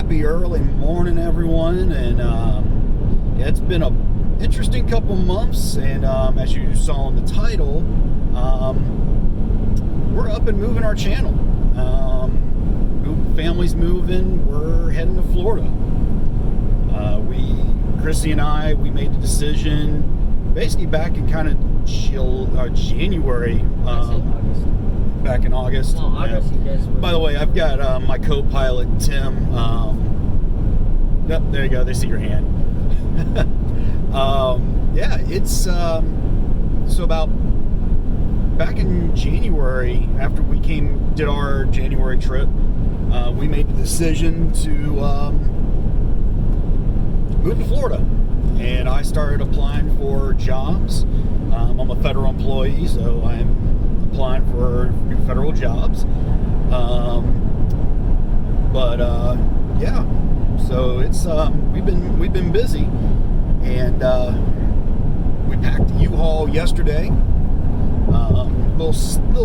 happy early morning, everyone. And yeah, it's been a interesting couple months. And as you saw in the title, we're up and moving our channel. Family's moving. We're heading to Florida. Chrissy and I, we made the decision basically back in kind of January. Back in August. No, August, you guys were... By the way, I've got my co-pilot Tim. Yep, there you go. They see your hand. Yeah, it's so about back in January, after we did our January trip, we made the decision to move to Florida, and I started applying for jobs. I'm a federal employee, so I'm applying for new federal jobs. Yeah, so it's we've been busy, and we packed a U-Haul yesterday. Little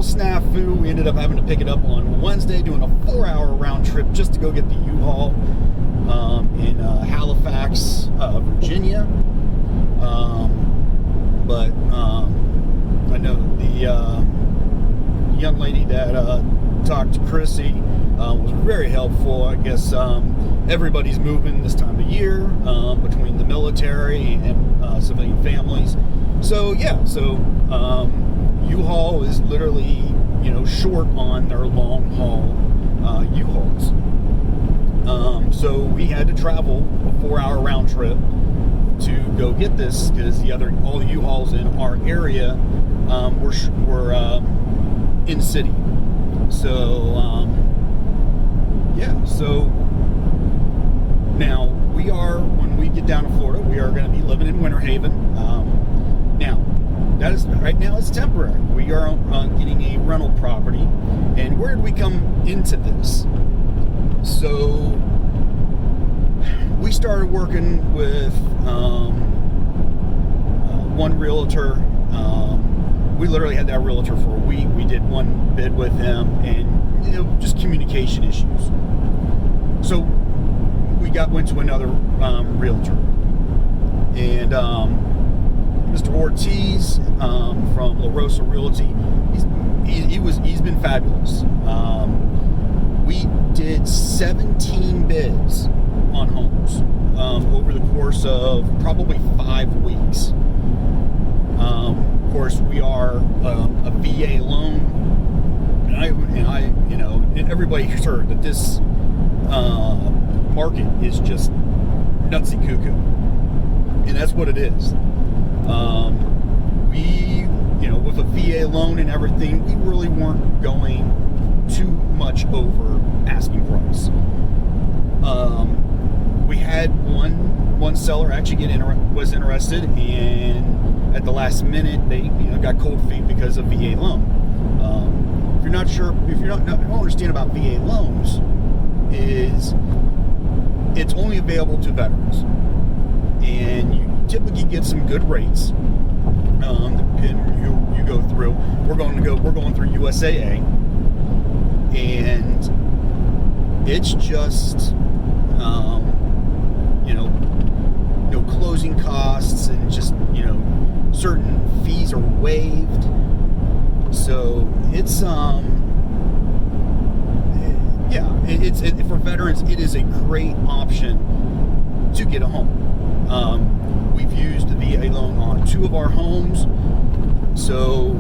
snafu. We ended up having to pick it up on Wednesday, doing a 4-hour round trip just to go get the U-Haul in Halifax, Virginia. I know the young lady that talked to Chrissy was very helpful. I guess everybody's moving this time of year between the military and civilian families. So yeah, U-Haul is literally short on their long haul U-Hauls. So we had to travel a 4-hour round trip to go get this because all the U-Hauls in our area were in city. So yeah, so now when we get down to Florida, we are going to be living in Winter Haven. Now that is right now it's temporary. We are getting a rental property. And where did we come into this? So we started working with one realtor. We literally had that realtor for a week. We did one bid with him, and just communication issues. So we went to another realtor, and Mr. Ortiz from La Rosa Realty. He's been fabulous. We did 17 bids on homes over the course of probably 5 weeks. Of course, we are a VA loan, and everybody has heard that this market is just nutsy cuckoo, and that's what it is. With a VA loan and everything, we really weren't going too much over asking price. We had one seller actually was interested, and at the last minute they got cold feet because of VA loan. If you don't understand about VA loans, it's only available to veterans, and you typically get some good rates. You go through. We're going through USAA, and it's just no closing costs, and just certain fees are waived. So it's for veterans, it is a great option to get a home. We've used the VA loan on 2 of our homes. So,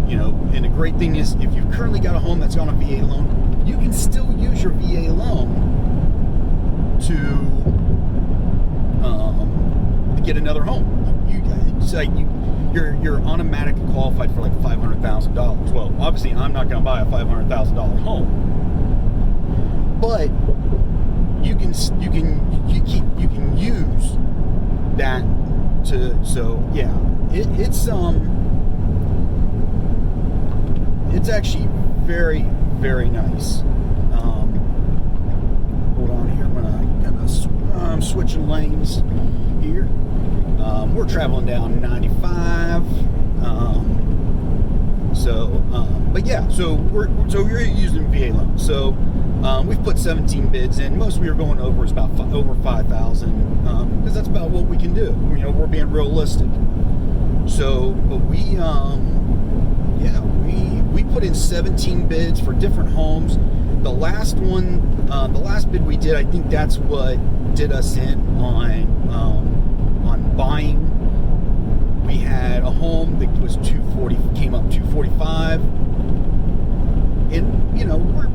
and the great thing is, if you've currently got a home that's on a VA loan, you can still use your VA loan to get another home. You're automatically qualified for like $500,000. Well, obviously, I'm not going to buy a $500,000 home, but you can use that to. So yeah, it's actually very, very nice. Hold on here, I'm switching lanes here. We're traveling down 95. But yeah, so you're using VA loan. So We've put 17 bids in. Most we were going over is about over 5,000, because that's about what we can do. We're being realistic. So, but we put in 17 bids for different homes. The last bid we did, I think that's what did us in on buying. We had a home that was 240, came up 245, and we're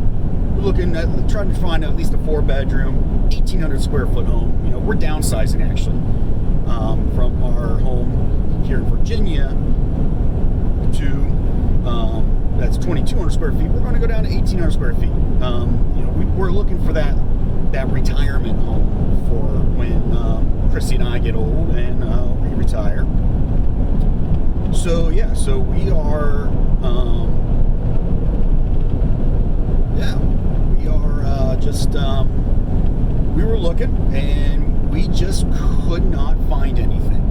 looking at trying to find at least a 4-bedroom, 1,800 square foot home. We're downsizing actually from our home here in Virginia to that's 2,200 square feet. We're going to go down to 1,800 square feet. We're looking for that retirement home for when Chrissy and I get old and we retire. So yeah, so we are we were looking and we just could not find anything.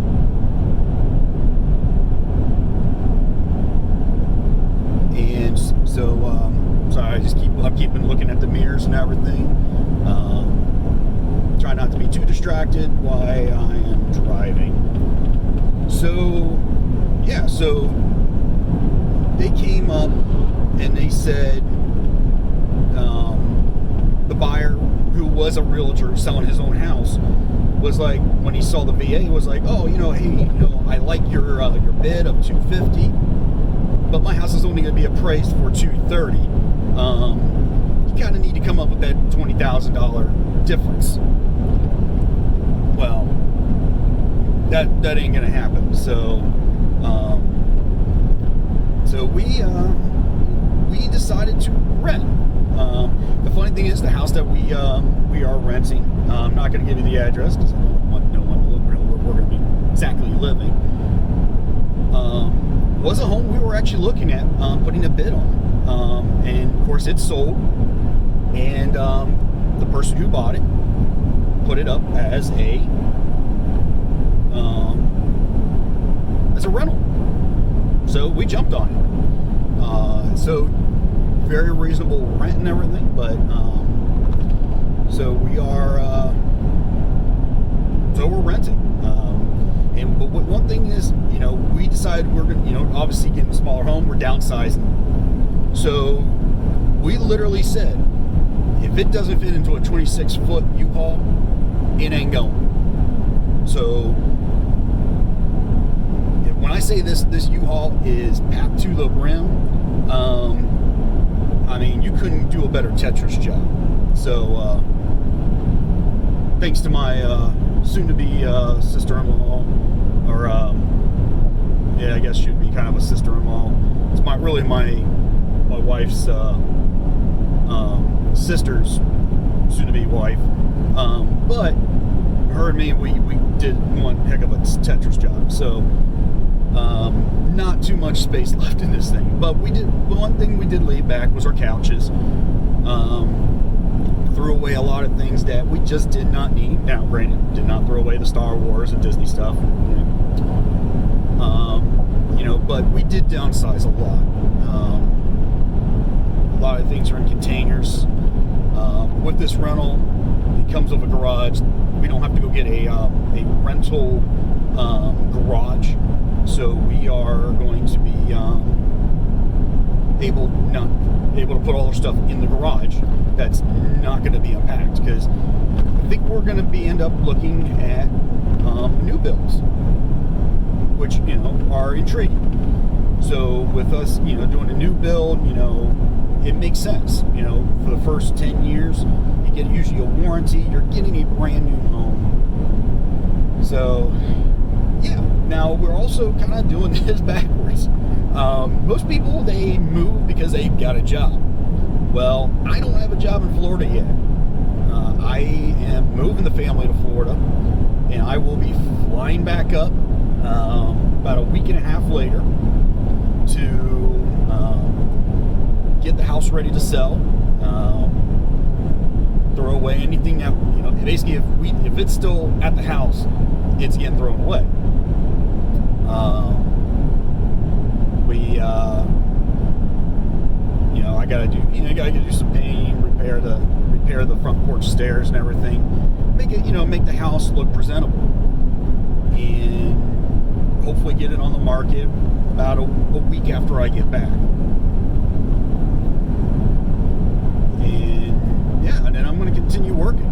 And so sorry, I'm keeping looking at the mirrors and everything. Try not to be too distracted while I am driving. So yeah, so they came up and they said the buyer, who was a realtor selling his own house, was like, when he saw the VA, was like, oh, hey, I like your bid of $250, but my house is only going to be appraised for $230. You kind of need to come up with that $20,000 difference. Well, that ain't going to happen. So we decided to rent. The funny thing is, the house that we are renting, I'm not going to give you the address because I don't want no one to look where we're going to be exactly living, was a home we were actually looking at putting a bid on. And of course it's sold, and the person who bought it put it up as a rental. So we jumped on it. So very reasonable rent and everything, but so we are so we're renting. But one thing is, we decided we're gonna, obviously getting a smaller home, we're downsizing. So we literally said, if it doesn't fit into a 26-foot U-Haul, it ain't going. So when I say this U-Haul is packed to the brim, I mean, you couldn't do a better Tetris job. So thanks to my soon-to-be sister-in-law, or I guess she'd be kind of a sister-in-law. It's my wife's sister's soon-to-be wife. But her and me, we did one heck of a Tetris job. So not too much space left in this thing. But one thing we did leave back was our couches. Threw away a lot of things that we just did not need. Now, granted, did not throw away the Star Wars and Disney stuff. But we did downsize a lot. A lot of things are in containers. With this rental, it comes with a garage. We don't have to go get a rental garage. So we are going to be able to put all our stuff in the garage. That's not going to be unpacked, because I think we're going to end up looking at new builds, which are intriguing. So with us, doing a new build, it makes sense. For the first 10 years, you get usually a warranty. You're getting a brand new home. So yeah. Now we're also kind of doing this backwards. Most people, they move because they got a job. Well, I don't have a job in Florida yet. I am moving the family to Florida, and I will be flying back up about a week and a half later to get the house ready to sell. Throw away anything that, basically if it's still at the house, it's getting thrown away. I gotta do some painting, repair the repair the front porch stairs and everything, make it, make the house look presentable, and hopefully get it on the market about a week after I get back. And yeah, and then I'm going to continue working.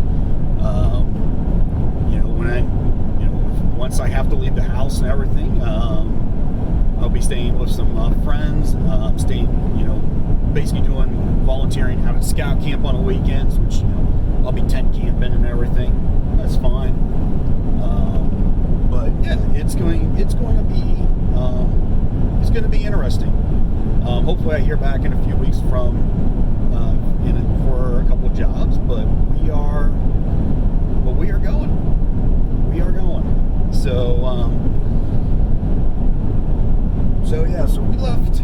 Once I have to leave the house and everything, I'll be staying with some friends, basically doing volunteering out at scout camp on the weekends, which, I'll be tent camping and everything. That's fine. But yeah, it's going to be interesting. Hopefully I hear back in a few weeks for a couple of jobs, but we are going. We are going. So yeah, so we left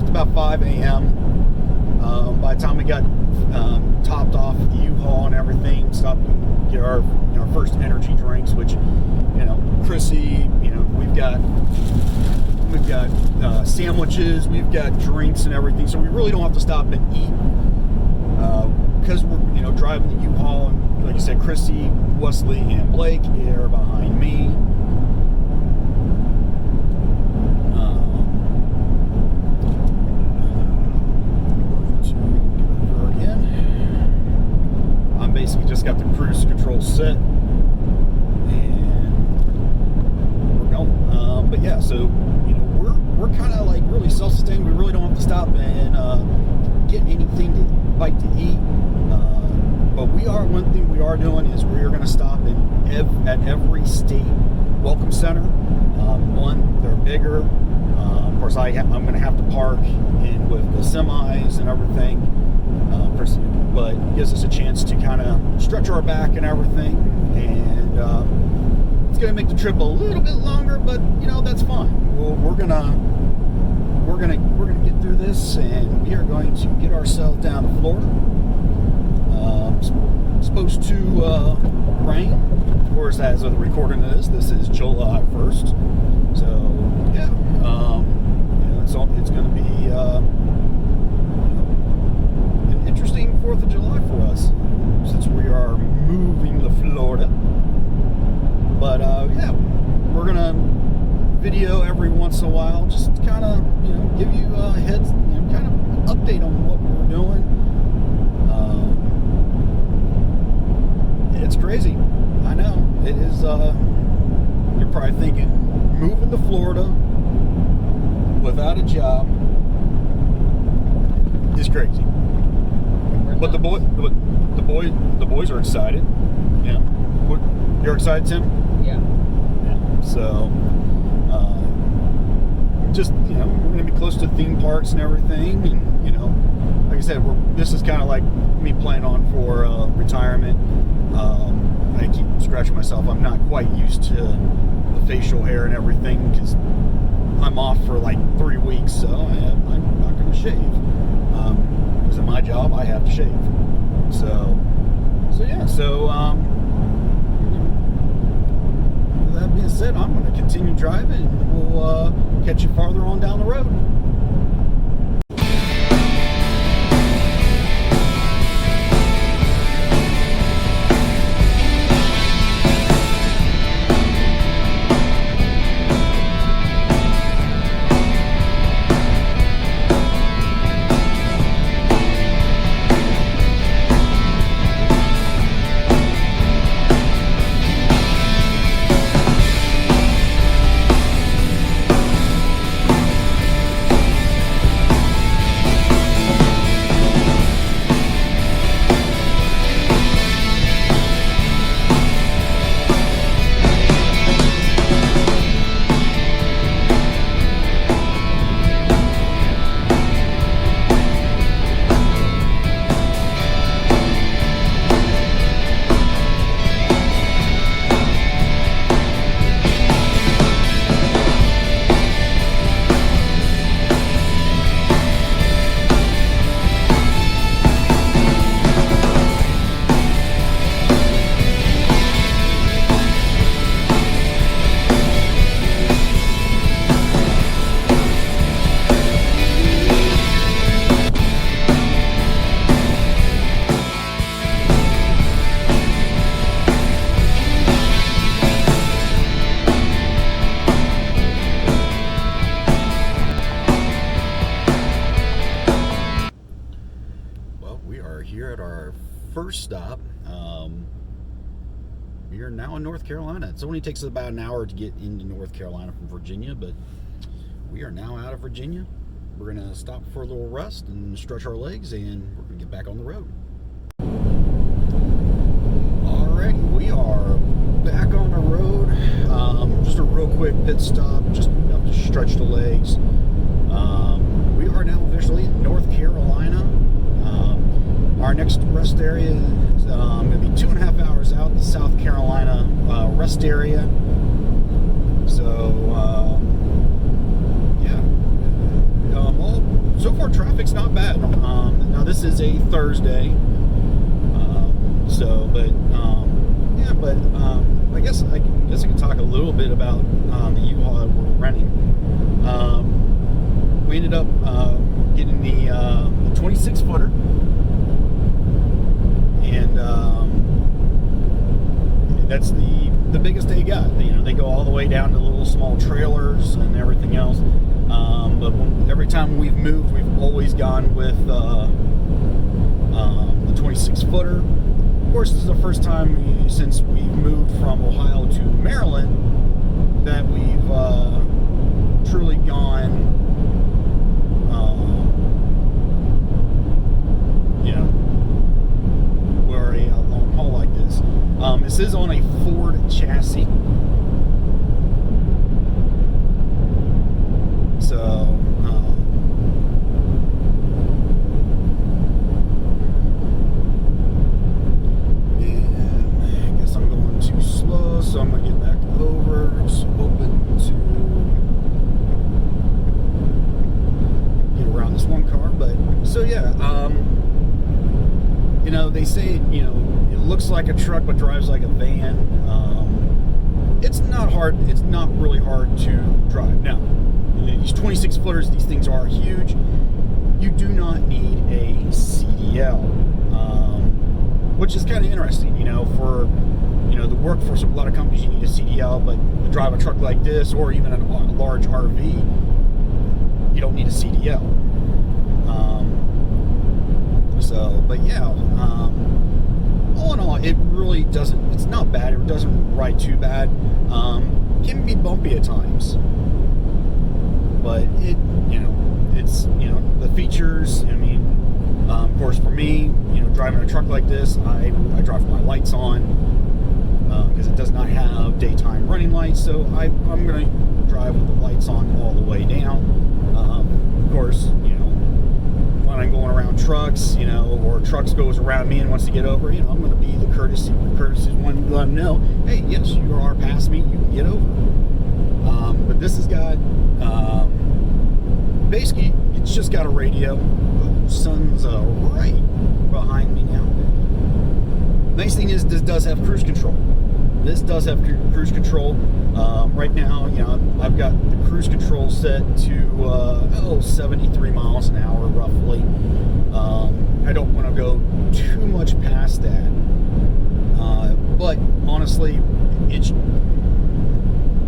about 5 a.m. By the time we got topped off the U-Haul and everything, stopped and get our first energy drinks, which, Chrissy, we've got sandwiches, we've got drinks and everything, so we really don't have to stop and eat, because we're driving the U-Haul, and like I said, Chrissy, Wesley, and Blake are behind me. I'm basically just got the cruise control set, and we're going. But yeah, so we're kind of like really self-sustained. We really don't have to stop and get anything to bite to eat. But one thing we are doing is we are going to stop at every state welcome center. They're bigger. Of course, I'm going to have to park in with the semis and everything. But it gives us a chance to kind of stretch our back and everything. And it's going to make the trip a little bit longer, but that's fine. We're gonna get through this, and we are going to get ourselves down to Florida. Supposed to rain. Of course, as of the recording of this is July 1st. So yeah, it's going to be an interesting 4th of July for us, since we are moving to Florida. But yeah, we're gonna video every once in a while, just kind of give you a heads, kind of update on what we're doing. It's crazy. I know. It is, you're probably thinking, moving to Florida without a job is crazy. But the boys are excited. Yeah. You're excited, Tim? Yeah. So, just, we're going to be close to theme parks and everything. And, like I said, this is kind of like me planning on for retirement. I keep scratching myself. I'm not quite used to the facial hair and everything, because I'm off for like 3 weeks, so I'm not going to shave. Because in my job, I have to shave. So yeah. So with that being said, I'm going to continue driving, and we'll catch you farther on down the road. here at our first stop. We are now in North Carolina. It only takes about an hour to get into North Carolina from Virginia, but we are now out of Virginia. We're going to stop for a little rest and stretch our legs, and we're going to get back on the road. Alrighty, we are back on the road. Just a real quick pit stop, just enough to stretch the legs. We are now officially in North Carolina. Our next rest area is going to be 2.5 hours out, the South Carolina rest area. So, yeah. Well, so far traffic's not bad. Now this is a Thursday. Yeah, but I guess I can talk a little bit about the U-Haul that we're renting. We ended up getting the 26-footer. And that's the biggest they got. They go all the way down to little small trailers and everything else. But every time we've moved, we've always gone with the 26-footer. Of course, this is the first time since we've moved from Ohio to Maryland that we've truly gone, this is on a Ford chassis. So, and I guess I'm going too slow, so I'm going to get back over. Just hoping to get around this one car. But, so yeah, they say, it looks like a truck but drives like a van. It's not hard. It's not really hard to drive. Now, these 26-footers, these things are huge. You do not need a CDL, which is kind of interesting. For the workforce of a lot of companies, you need a CDL, but to drive a truck like this or even a large RV, you don't need a CDL. But yeah, all in all, it really doesn't, it's not bad. It doesn't ride too bad. Can be bumpy at times. But it's, the features, of course for me, driving a truck like this, I drive with my lights on, because it does not have daytime running lights, so I'm going to drive with the lights on all the way down. Of course, when I'm going around trucks, or trucks goes around me and wants to get over, I'm going to be the courteous one to let them know, hey, yes, you are past me, you can get over. But this has got, basically, it's just got a radio. Ooh, sun's right behind me now. Nice thing is, this does have cruise control. This does have cruise control. Right now, I've got the cruise control set to 73 miles an hour, roughly. I don't want to go too much past that. But honestly, it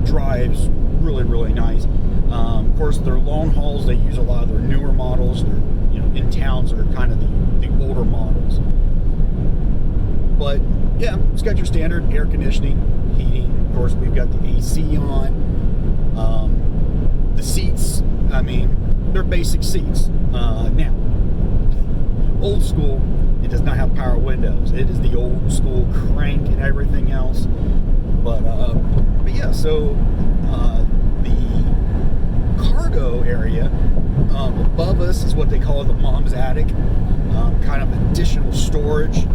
drives really, really nice. Of course, their long hauls, they use a lot of their newer models. Their, in towns are kind of the older models. But yeah, it's got your standard air conditioning, heating. Of course, we've got the AC on. The seats, they're basic seats. Now, old school, it does not have power windows. It is the old school crank and everything else. But yeah, so the cargo area above us is what they call the mom's attic, kind of additional storage.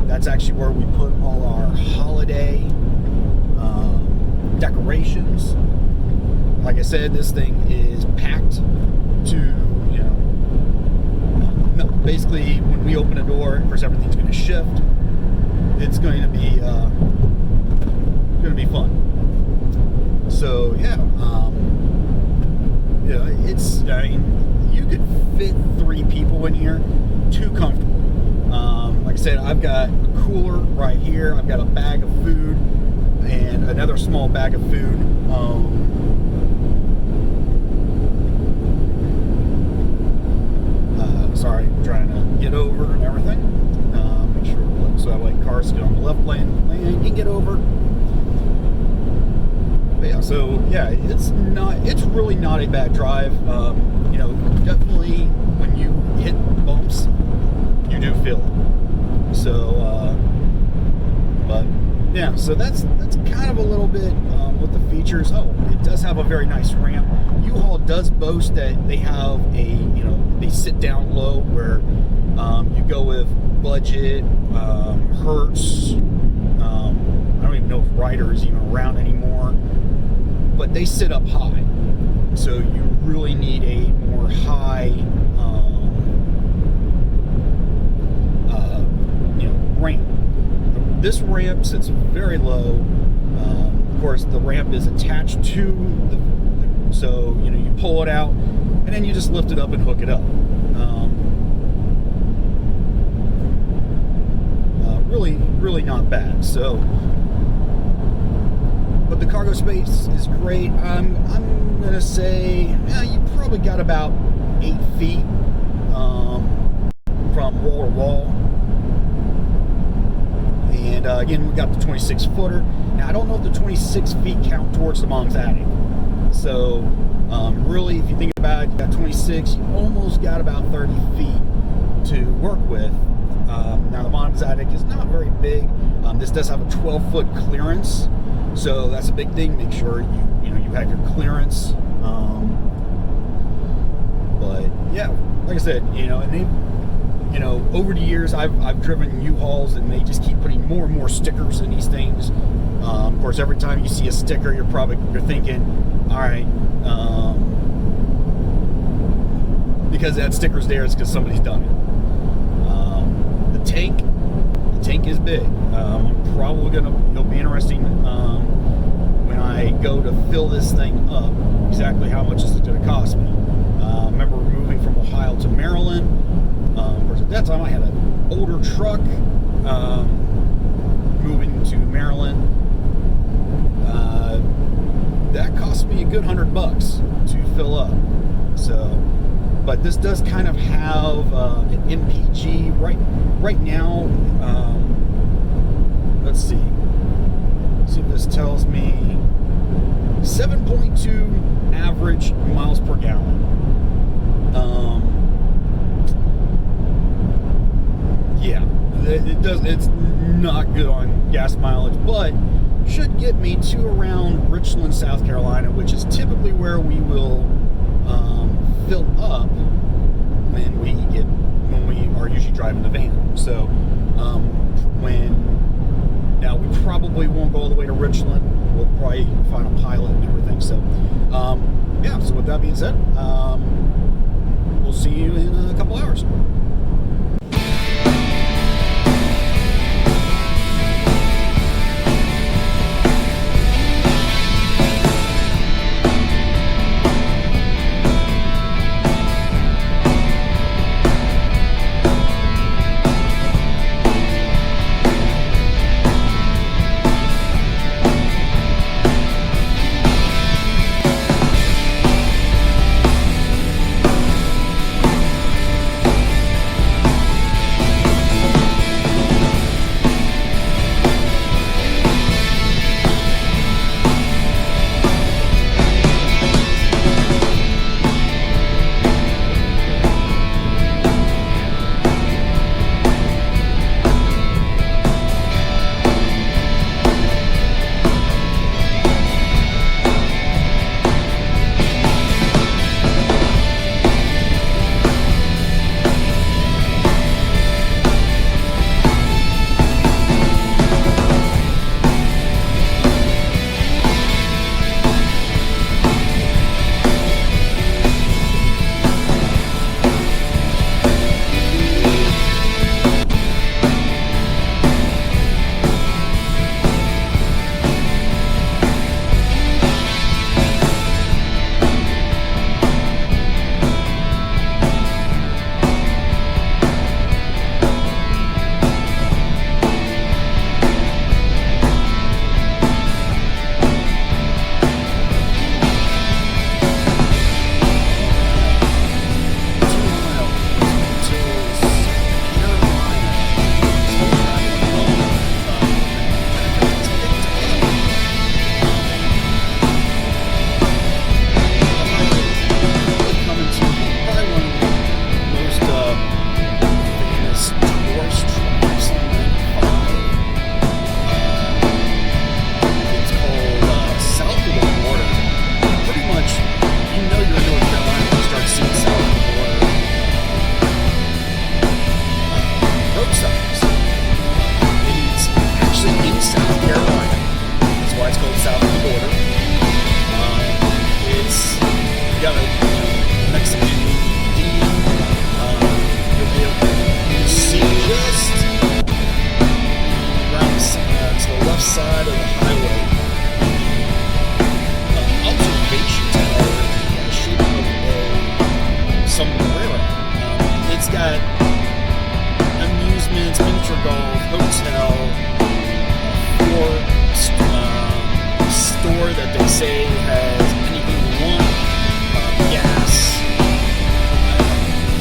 That's actually where we put all our holiday decorations. Like I said, this thing is packed to, basically when we open a door, of course everything's going to shift. It's going to be fun. So yeah, it's, you could fit 3 people in here, too comfortable. Like I said, I've got a cooler right here. I've got a bag of food and another small bag of food. trying to get over and everything. Make sure so that way cars get on the left lane and can get over. But yeah, so yeah, it's really not a bad drive. You know, definitely when you hit bumps, you do feel it. So, but yeah, so that's kind of a little bit with the features. Oh, it does have a very nice ramp. U-Haul does boast that they have they sit down low where you go with budget, Hertz. I don't even know if Ryder is even around anymore, but they sit up high. So you really need a more high, ramp. This ramp sits very low. Of course, the ramp is attached to so you pull it out, and then you just lift it up and hook it up. Really not bad. So, but the cargo space is great. I'm gonna say you probably got about 8 feet from wall to wall. And again, we got the 26 footer. Now I don't know if the 26 feet count towards the mom's attic. So really, if you think about it, you got 26, you almost got about 30 feet to work with. Now the mom's attic is not very big. This does have a 12-foot clearance, so that's a big thing. Make sure you have your clearance. But yeah, like I said, and they, over the years I've driven U-Hauls, and they just keep putting more and more stickers in these things. Of course, every time you see a sticker, you're thinking, all right, because that sticker's there, it's because somebody's done it. The tank is big. I'm probably it'll be interesting when I go to fill this thing up, exactly how much is it going to cost me. I remember moving from Ohio to Maryland. Of course, at that time I had an older truck. Moving to Maryland, that cost me a good $100 to fill up. So, but this does kind of have an MPG right now. Let's see if this tells me 7.2 average miles per gallon. Yeah, it does. It's not good on gas mileage, but should get me to around Richland, South Carolina, which is typically where we will fill up when we are usually driving the van. So now we probably won't go all the way to Richland. We'll probably find a pilot and everything. So yeah. So with that being said, we'll see you in a couple hours. Golf Hotel, Ford store that they say has anything you want, gas.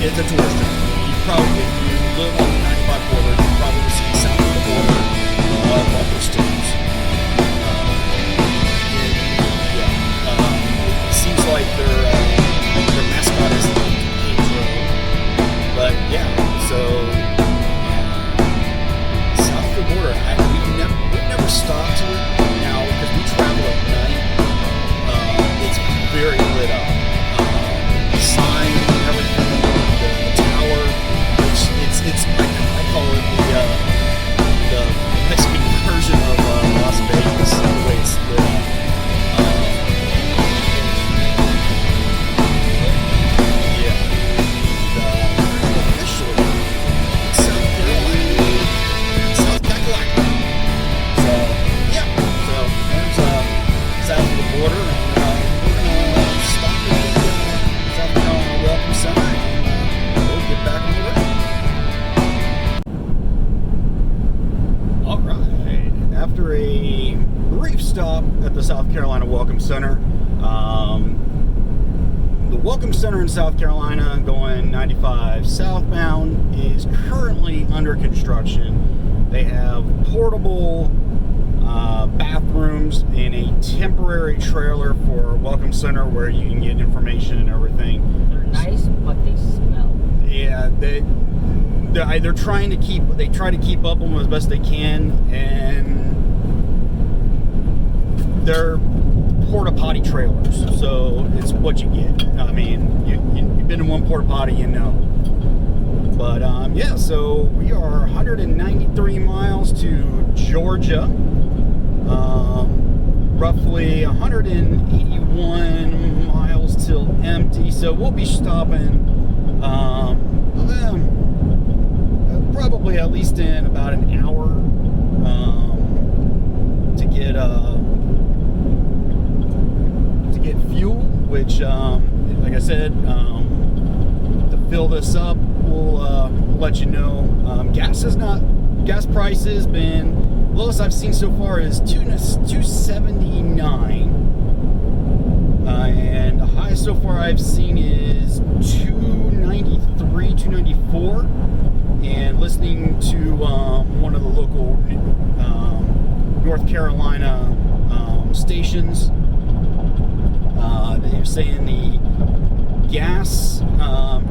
It's a tourist trap. You probably, if you live on the 95 border, you probably see south of the border bumper stickers. It seems like their mascot is Pedro, but yeah. So south of the border, we've never stopped now because we travel at night. It's very lit up. The sign and everything, the tower, which I call it the Mexican version of Las Vegas, the way it's lit up. After a brief stop at the South Carolina Welcome Center, the Welcome Center in South Carolina going 95 southbound is currently under construction. They have portable bathrooms in a temporary trailer for Welcome Center where you can get information and everything. They're nice, but they smell. Yeah, they're trying to keep up them as best they can, and they're porta potty trailers, so it's what you get. I mean, you've been in one porta potty, you know. But yeah, so we are 193 miles to Georgia, roughly 181 miles till empty. So we'll be stopping probably at least in about an hour to get fuel, which like I said, to fill this up, we'll let you know. Gas price has been, lowest I've seen so far is $2.79, and the highest so far I've seen is $2.93, $2.94. And listening to one of the local North Carolina stations, they're saying the gas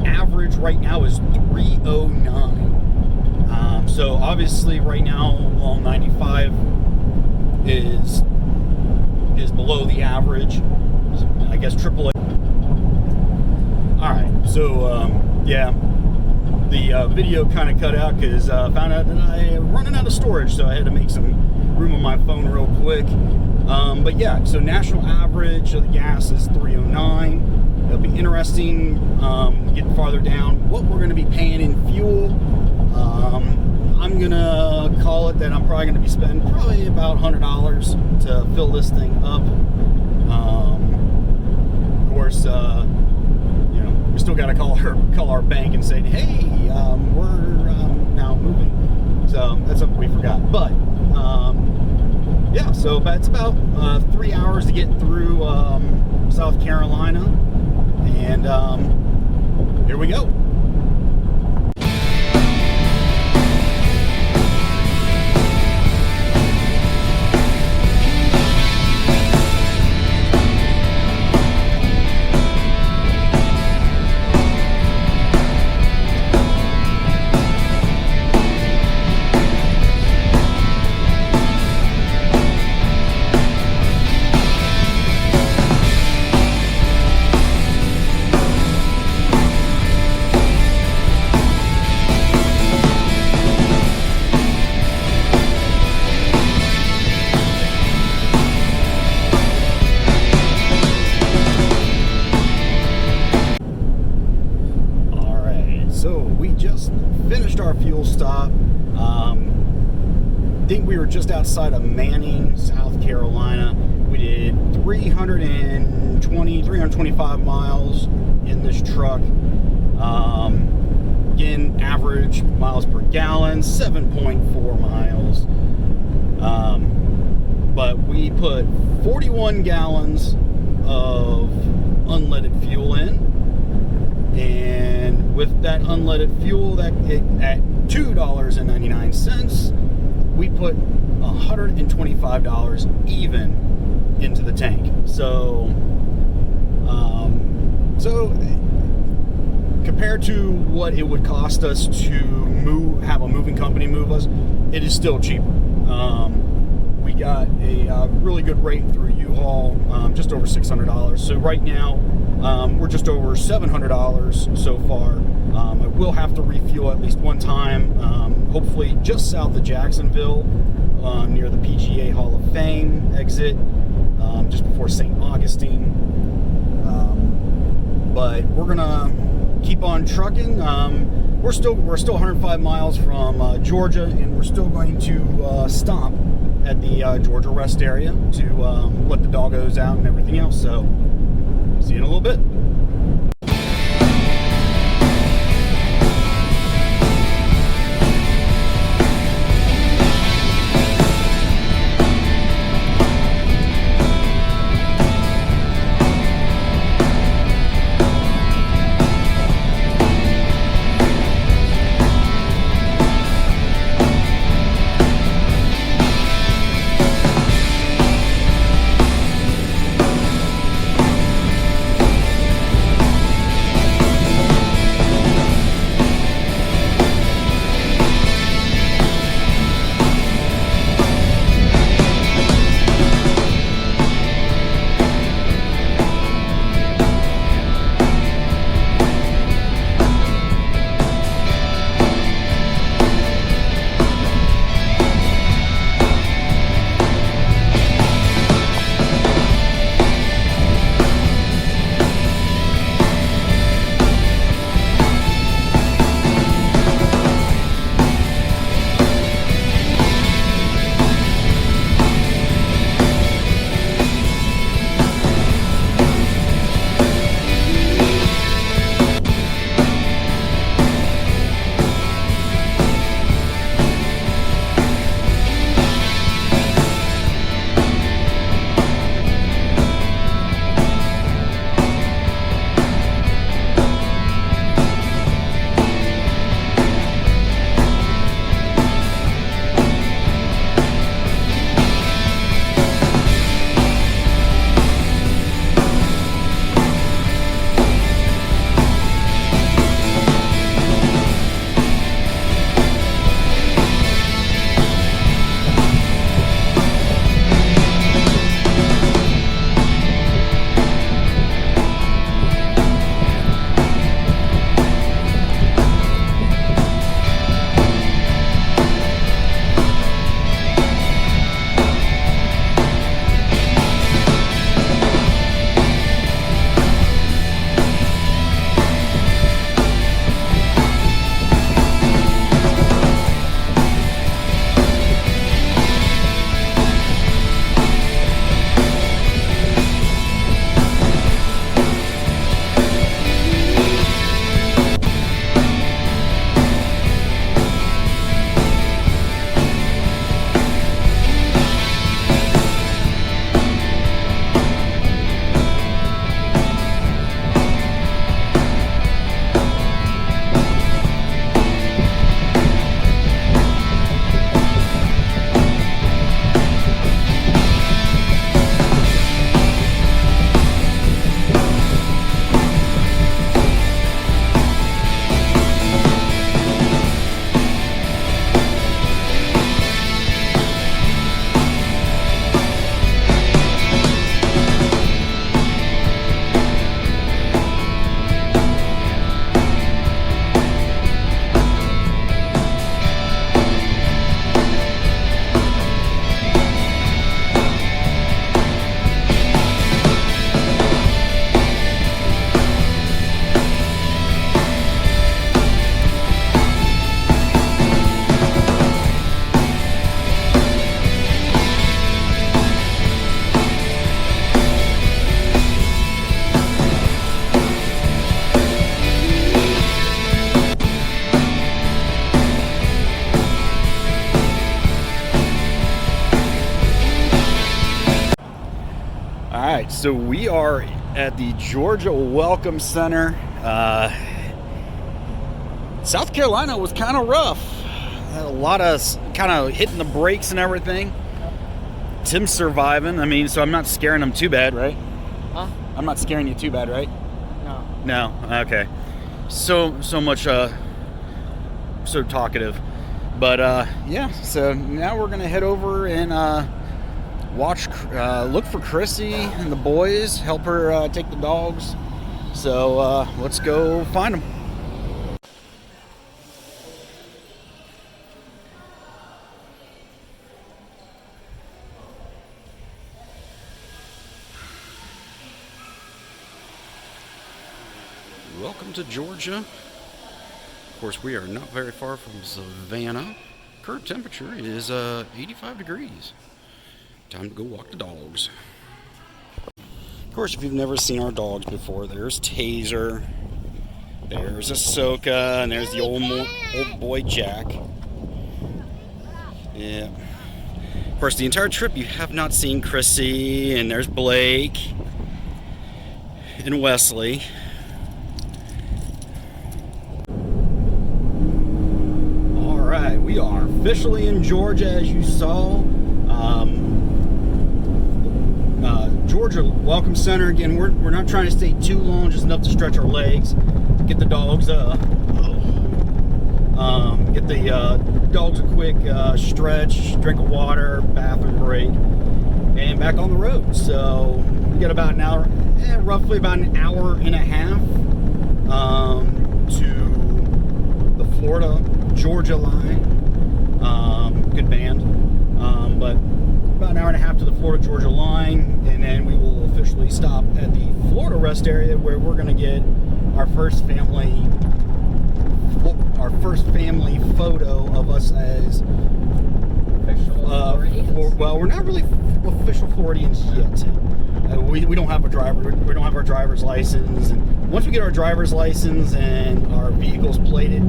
average right now is $3.09. So obviously right now along 95 is below the average. I guess AAA. All right, so yeah. The video kind of cut out because I found out that I'm running out of storage, so I had to make some room on my phone real quick. But yeah, so national average of the gas is $3.09. It'll be interesting getting farther down what we're going to be paying in fuel. I'm going to call it that I'm probably going to be spending probably about $100 to fill this thing up. Of course, we still got to call our bank and say, hey, we're now moving. So that's something we forgot. But yeah, so it's about 3 hours to get through South Carolina, and here we go. Finished our fuel stop. I think we were just outside of Manning, South Carolina. We did 325 miles in this truck. Again, in average miles per gallon, 7.4 miles. But we put 41 gallons of unleaded fuel in, and with that unleaded fuel at $2.99, we put $125 even into the tank. So compared to what it would cost us to have a moving company move us, it is still cheaper. We got a really good rate through U-Haul, just over $600. So right now, we're just over $700 so far. I will have to refuel at least one time, hopefully just south of Jacksonville, near the PGA Hall of Fame exit, just before St. Augustine. But we're gonna keep on trucking. We're still 105 miles from Georgia, and we're still going to stop at the Georgia rest area to let the doggos out and everything else. So see you in a little bit. right, so we are at the Georgia Welcome Center. South Carolina was kind of rough. Had a lot of kind of hitting the brakes and everything. Tim's surviving. I mean, so I'm not scaring him too bad, right? Huh? I'm not scaring you too bad, right? No. No. Okay. So much. So talkative. But yeah. So now we're gonna head over and look for Chrissy and the boys. Help her take the dogs. So let's go find them. Welcome to Georgia. Of course, we are not very far from Savannah. Current temperature is 85 degrees. Time to go walk the dogs. Of course, if you've never seen our dogs before, there's Taser, there's Ahsoka, and there's the old boy Jack. Yeah. Of course, the entire trip you have not seen Chrissy, and there's Blake and Wesley. Alright, we are officially in Georgia, as you saw. Georgia Welcome Center. Again, we're not trying to stay too long, just enough to stretch our legs, get the dogs get the dogs a quick stretch, drink of water, bathroom break, and back on the road. So we got about an hour, roughly about an hour and a half to the Florida-Georgia line. Good band. But about an hour and a half to the Florida-Georgia line, and then we will officially stop at the Florida rest area, where we're going to get our first family photo of us as Official Floridians. well, we're not really official Floridians yet. We don't have a driver. We don't have our driver's license. And once we get our driver's license and our vehicles plated,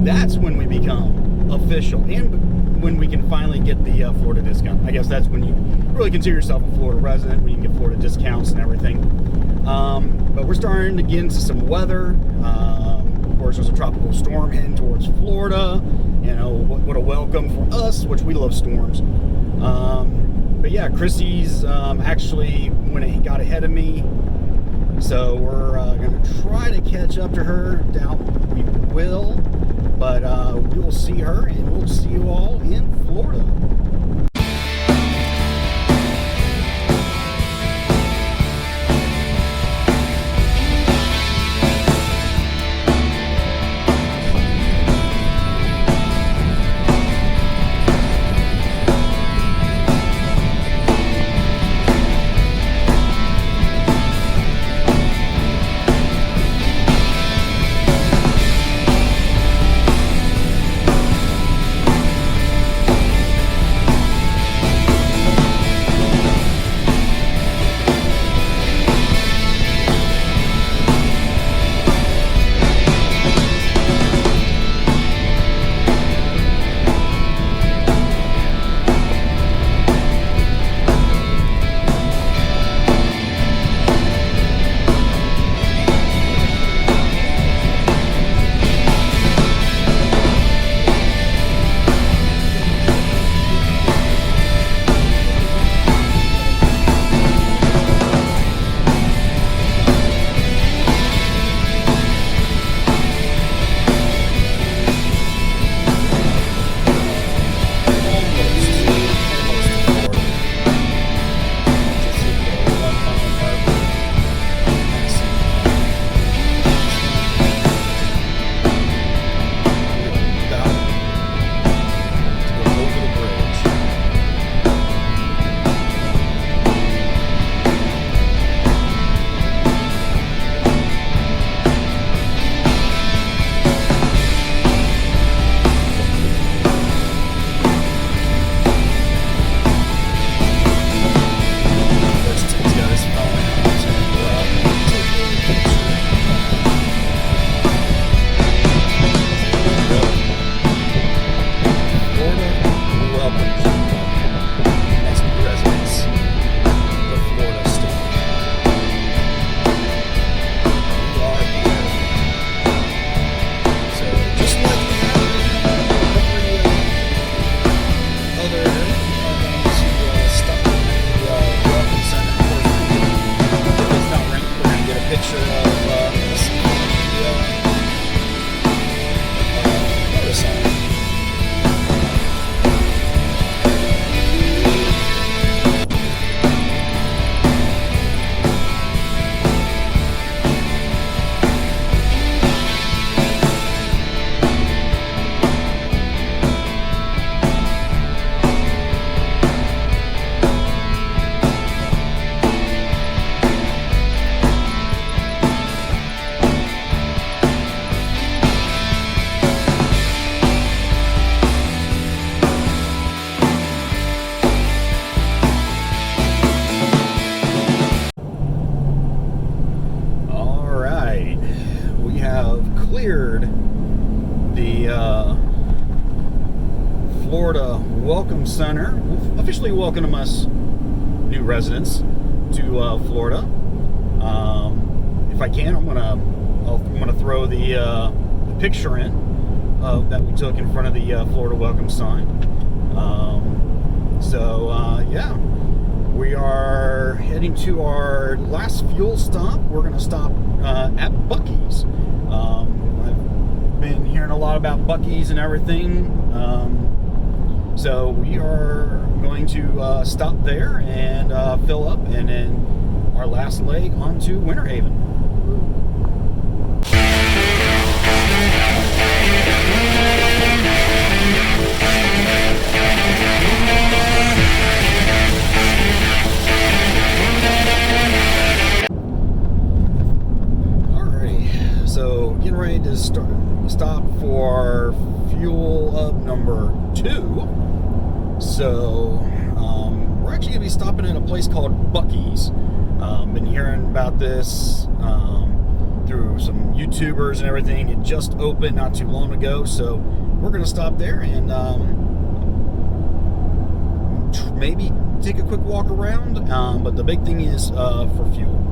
that's when we become official, and when we can finally get the Florida discount. I guess that's when you really consider yourself a Florida resident, when you can get Florida discounts and everything. But we're starting to get into some weather. Of course, there's a tropical storm heading towards Florida. You know, what a welcome for us, which we love storms. But yeah, Chrissy's actually got ahead of me. So we're going to try to catch up to her. Doubt we will. But we will see her, and we'll see you all in Florida. Florida Welcome Center, officially welcoming us new residents to Florida. If I can, I'm gonna throw the picture in that we took in front of the Florida Welcome sign. Yeah, we are heading to our last fuel stop. We're gonna stop at Buc-ee's. I've been hearing a lot about Buc-ee's and everything. So we are going to stop there and fill up, and then our last leg onto Winter Haven. Alrighty, so getting ready to stop for fuel up number 2. So we're actually going to be stopping at a place called Buc-ee's. Been hearing about this through some YouTubers and everything. It just opened not too long ago, so we're going to stop there and maybe take a quick walk around. But the big thing is for fuel.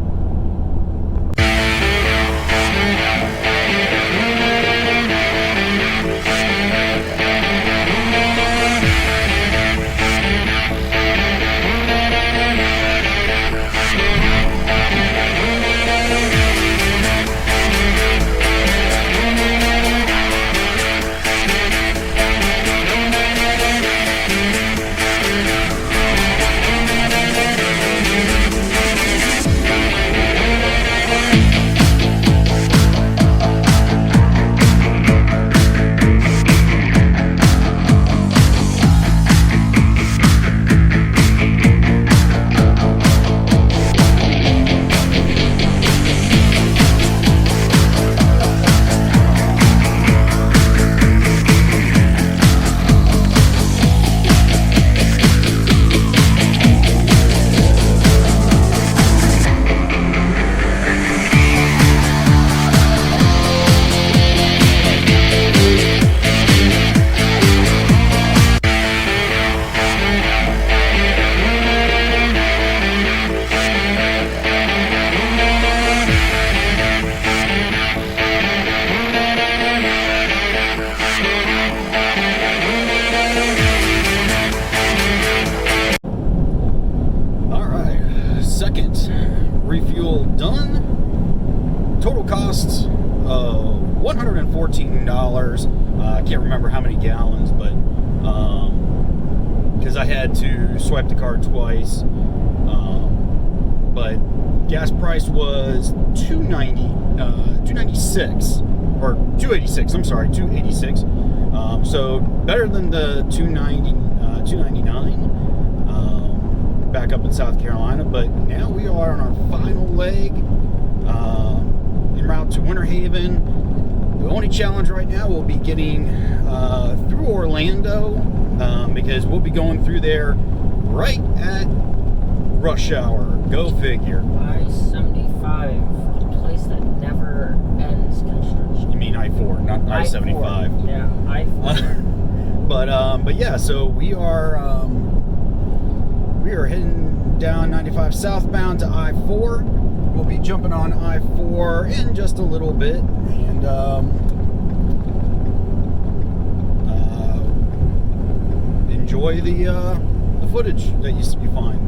Refuel done. Total cost of $114. I can't remember how many gallons, but because I had to swipe the card twice. But gas price was $2.96 or $2.86. I'm sorry, $2.86. So better than the $2.99. Back up in South Carolina, but now we are on our final leg en route to Winter Haven. The only challenge right now will be getting through Orlando because we'll be going through there right at rush hour. Go figure. I-75, a place that never ends construction. You mean I-4, not I-75. Yeah, I-4. But yeah, so we are heading down 95 southbound to I-4. We'll be jumping on I-4 in just a little bit, and enjoy the footage that you find.